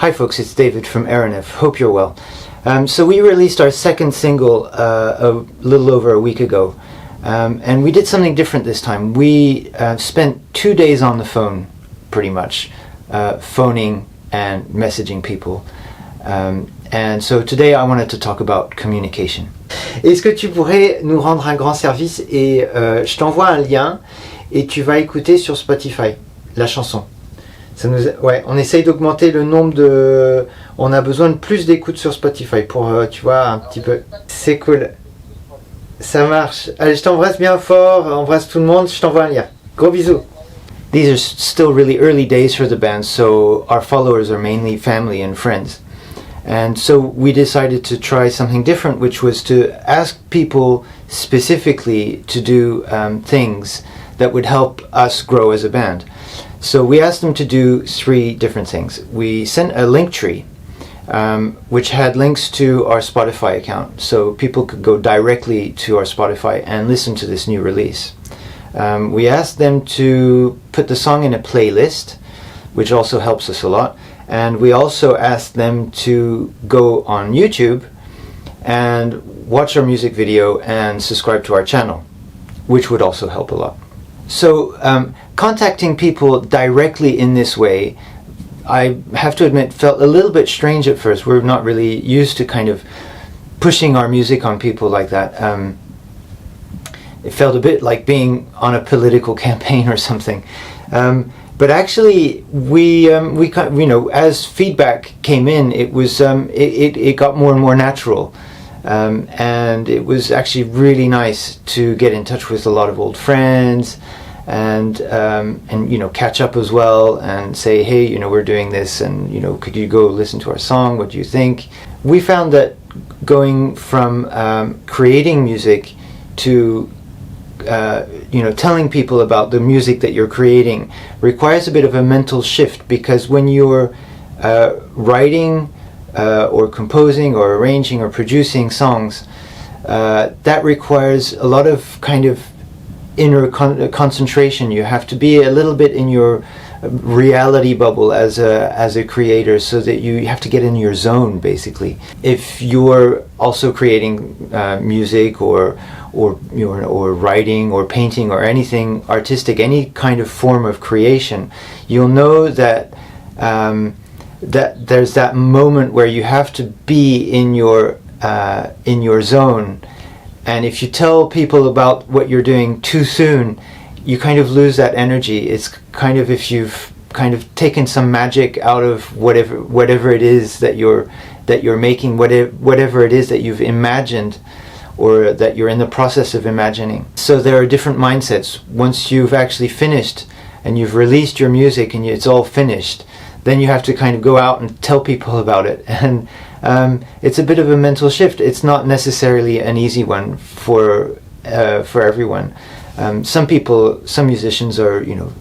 Hi folks, it's David from Aéronèf. Hope you're well. So we released our second single a little over a week ago, and we did something different this time. We spent 2 days on the phone, pretty much, phoning and messaging people. And so today I wanted to talk about communication. Est-ce que tu pourrais nous rendre un grand service et je t'envoie un lien et tu vas écouter sur Spotify la chanson. Ouais, on essaye d'augmenter le nombre de... On a besoin de plus d'écoutes sur Spotify pour, tu vois, un petit peu... C'est cool. Ça marche. Allez, je t'embrasse bien fort, embrasse tout le monde, je t'envoie un lien. Gros bisous. These are still really early days for the band, so our followers are mainly family and friends. And so we decided to try something different, which was to ask people specifically to do things that would help us grow as a band. So we asked them to do 3 different things. We sent a link tree, which had links to our Spotify account, so people could go directly to our Spotify and listen to this new release. We asked them to put the song in a playlist, which also helps us a lot. And we also asked them to go on YouTube and watch our music video and subscribe to our channel, which would also help a lot. So contacting people directly in this way, I have to admit, felt a little bit strange at first. We're not really used to kind of pushing our music on people like that. It felt a bit like being on a political campaign or something. But actually, we you know, as feedback came in, it was it got more and more natural, and it was actually really nice to get in touch with a lot of old friends, and you know, catch up as well, and say, hey, you know, we're doing this, and you know, could you go listen to our song? What do you think? We found that going from creating music to you know, telling people about the music that you're creating requires a bit of a mental shift, because when you're writing or composing or arranging or producing songs, that requires a lot of kind of inner concentration. You have to be a little bit in your reality bubble as a creator, so that you have to get in your zone, basically. If you're also creating music or writing or painting or anything artistic, any kind of form of creation, you'll know that that there's that moment where you have to be in your zone, and if you tell people about what you're doing too soon, you kind of lose that energy. It's kind of if you've kind of taken some magic out of whatever it is that you're making, whatever it is that you've imagined or that you're in the process of imagining. So there are different mindsets. Once you've actually finished and you've released your music and it's all finished, then you have to kind of go out and tell people about it. And it's a bit of a mental shift. It's not necessarily an easy one for everyone. Some musicians are, you know,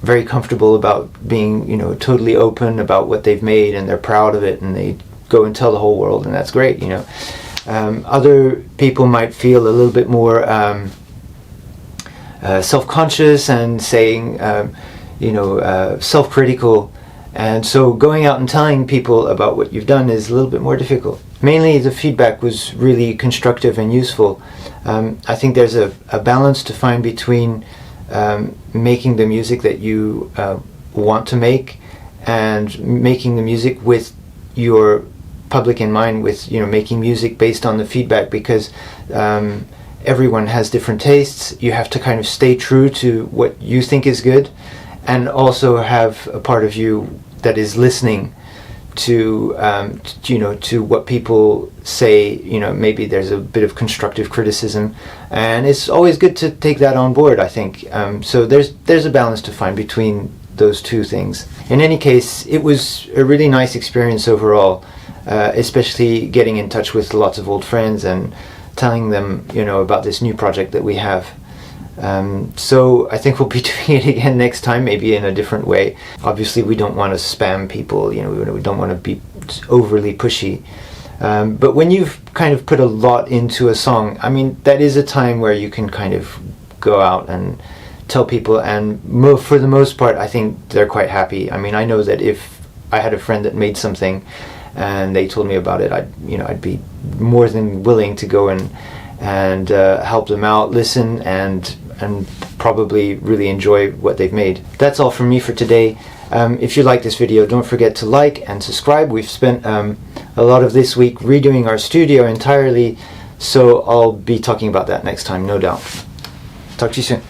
very comfortable about being, you know, totally open about what they've made, and they're proud of it, and they go and tell the whole world, and that's great, you know. Other people might feel a little bit more self-conscious and saying, you know, self-critical, and so going out and telling people about what you've done is a little bit more difficult. Mainly the feedback was really constructive and useful. I think there's a balance to find between making the music that you want to make and making the music with your public in mind, with, you know, making music based on the feedback, because everyone has different tastes. You have to kind of stay true to what you think is good, and also have a part of you that is listening to you know, to what people say. You know, maybe there's a bit of constructive criticism, and it's always good to take that on board, I think. So there's a balance to find between those two things. In any case, it was a really nice experience overall, especially getting in touch with lots of old friends and telling them, you know, about this new project that we have. So I think we'll be doing it again next time, maybe in a different way. Obviously we don't want to spam people, you know, we don't want to be overly pushy. But when you've kind of put a lot into a song, I mean, that is a time where you can kind of go out and tell people, and for the most part I think they're quite happy. I mean, I know that if I had a friend that made something and they told me about it, I'd be more than willing to go and help them out, listen, and probably really enjoy what they've made. That's all from me for today. If you like this video, don't forget to like and subscribe. We've spent a lot of this week redoing our studio entirely, so I'll be talking about that next time, no doubt. Talk to you soon.